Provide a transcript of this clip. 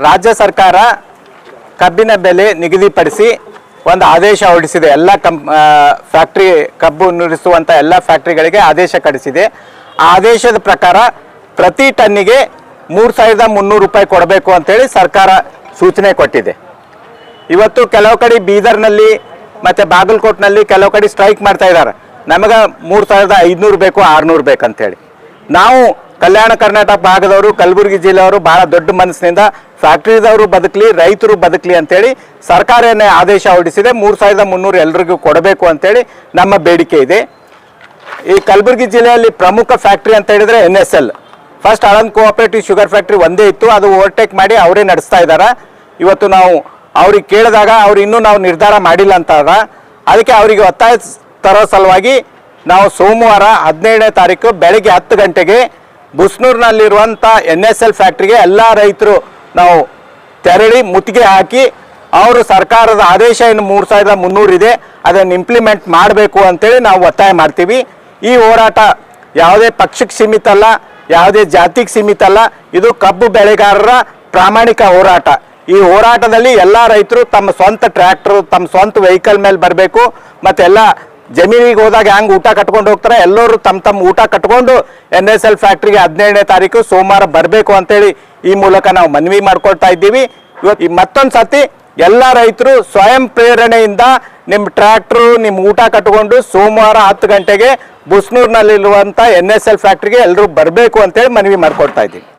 ರಾಜ್ಯ ಸರ್ಕಾರ ಕಬ್ಬಿನ ಬೆಲೆ ನಿಗದಿಪಡಿಸಿ ಒಂದು ಆದೇಶ ಹೊರಡಿಸಿದೆ. ಎಲ್ಲ ಫ್ಯಾಕ್ಟ್ರಿ ಕಬ್ಬು ನುರಿಸುವಂಥ ಎಲ್ಲ ಫ್ಯಾಕ್ಟ್ರಿಗಳಿಗೆ ಆದೇಶ ಕಳಿಸಿದೆ. ಆ ಆದೇಶದ ಪ್ರಕಾರ ಪ್ರತಿ ಟನ್ನಿಗೆ 3,300 ರೂಪಾಯಿ ಕೊಡಬೇಕು ಅಂತೇಳಿ ಸರ್ಕಾರ ಸೂಚನೆ ಕೊಟ್ಟಿದೆ. ಇವತ್ತು ಕೆಲವು ಕಡೆ ಬೀದರ್ನಲ್ಲಿ ಮತ್ತು ಬಾಗಲಕೋಟ್ನಲ್ಲಿ ಕೆಲವು ಕಡೆ ಸ್ಟ್ರೈಕ್ ಮಾಡ್ತಾ ಇದ್ದಾರೆ. ನಮಗೆ 3,500 ಬೇಕು, 600 ಬೇಕಂತೇಳಿ. ನಾವು ಕಲ್ಯಾಣ ಕರ್ನಾಟಕ ಭಾಗದವರು, ಕಲಬುರಗಿ ಜಿಲ್ಲೆಯವರು ಭಾಳ ದೊಡ್ಡ ಮನಸ್ಸಿನಿಂದ ಫ್ಯಾಕ್ಟ್ರಿದವರು ಬದುಕಲಿ, ರೈತರು ಬದುಕಲಿ ಅಂತೇಳಿ ಸರ್ಕಾರ ಏನೇ ಆದೇಶ ಹೊರಡಿಸಿದೆ. 3,300 ಎಲ್ರಿಗೂ ಕೊಡಬೇಕು ಅಂತೇಳಿ ನಮ್ಮ ಬೇಡಿಕೆ ಇದೆ. ಈ ಕಲಬುರಗಿ ಜಿಲ್ಲೆಯಲ್ಲಿ ಪ್ರಮುಖ ಫ್ಯಾಕ್ಟ್ರಿ ಅಂತ ಹೇಳಿದರೆ NSL. First Aland cooperative sugar factory ಒಂದೇ ಇತ್ತು, ಅದು ಓವರ್ಟೇಕ್ ಮಾಡಿ ಅವರೇ ನಡೆಸ್ತಾ ಇದ್ದಾರೆ. ಇವತ್ತು ನಾವು ಅವ್ರಿಗೆ ಕೇಳಿದಾಗ ಅವ್ರು ಇನ್ನೂ ನಾವು ನಿರ್ಧಾರ ಮಾಡಿಲ್ಲ ಅಂತಾರ. ಅದಕ್ಕೆ ಅವರಿಗೆ ಒತ್ತಾಯ ತರೋ ಸಲುವಾಗಿ ನಾವು ಸೋಮವಾರ 17ನೇ ತಾರೀಕು ಬೆಳಗ್ಗೆ 10 ಗಂಟೆಗೆ ಬುಸ್ನೂರಿನಲ್ಲಿರುವಂಥ NSL ಫ್ಯಾಕ್ಟ್ರಿಗೆ ಎಲ್ಲ ರೈತರು ನಾವು ತೆರಳಿ ಮುತ್ತಿಗೆ ಹಾಕಿ ಅವರು ಸರ್ಕಾರದ ಆದೇಶ ಏನು 3,300 ಇದೆ ಅದನ್ನು ಇಂಪ್ಲಿಮೆಂಟ್ ಮಾಡಬೇಕು ಅಂತೇಳಿ ನಾವು ಒತ್ತಾಯ ಮಾಡ್ತೀವಿ. ಈ ಹೋರಾಟ ಯಾವುದೇ ಪಕ್ಷಕ್ಕೆ ಸೀಮಿತ ಅಲ್ಲ, ಯಾವುದೇ ಜಾತಿಗೆ ಸೀಮಿತ ಅಲ್ಲ. ಇದು ಕಬ್ಬು ಬೆಳೆಗಾರರ ಪ್ರಾಮಾಣಿಕ ಹೋರಾಟ. ಈ ಹೋರಾಟದಲ್ಲಿ ಎಲ್ಲ ರೈತರು ತಮ್ಮ ಸ್ವಂತ ಟ್ರ್ಯಾಕ್ಟರ್, ತಮ್ಮ ಸ್ವಂತ ವೆಹಿಕಲ್ ಮೇಲೆ ಬರಬೇಕು. ಮತ್ತೆಲ್ಲ ಜಮೀನಿಗೆ ಹೋದಾಗ ಹೆಂಗೆ ಊಟ ಕಟ್ಕೊಂಡು ಹೋಗ್ತಾರೆ, ಎಲ್ಲರೂ ತಮ್ಮ ಊಟ ಕಟ್ಕೊಂಡು NSL ಫ್ಯಾಕ್ಟ್ರಿಗೆ 17ನೇ ತಾರೀಕು ಸೋಮವಾರ ಬರಬೇಕು ಅಂತೇಳಿ ಈ ಮೂಲಕ ನಾವು ಮನವಿ ಮಾಡ್ಕೊಳ್ತಾ ಇದ್ದೀವಿ. ಇವತ್ತು ಮತ್ತೊಂದು ಸತಿ ಎಲ್ಲ ರೈತರು ಸ್ವಯಂ ಪ್ರೇರಣೆಯಿಂದ ನಿಮ್ಮ ಟ್ರ್ಯಾಕ್ಟ್ರು, ನಿಮ್ಮ ಊಟ ಕಟ್ಕೊಂಡು ಸೋಮವಾರ 10 ಗಂಟೆಗೆ ಬುಸ್ನೂರಿನಲ್ಲಿರುವಂಥ NSL ಫ್ಯಾಕ್ಟ್ರಿಗೆ ಎಲ್ಲರೂ ಬರಬೇಕು ಅಂತೇಳಿ ಮನವಿ ಮಾಡ್ಕೊಳ್ತಾ ಇದ್ದೀವಿ.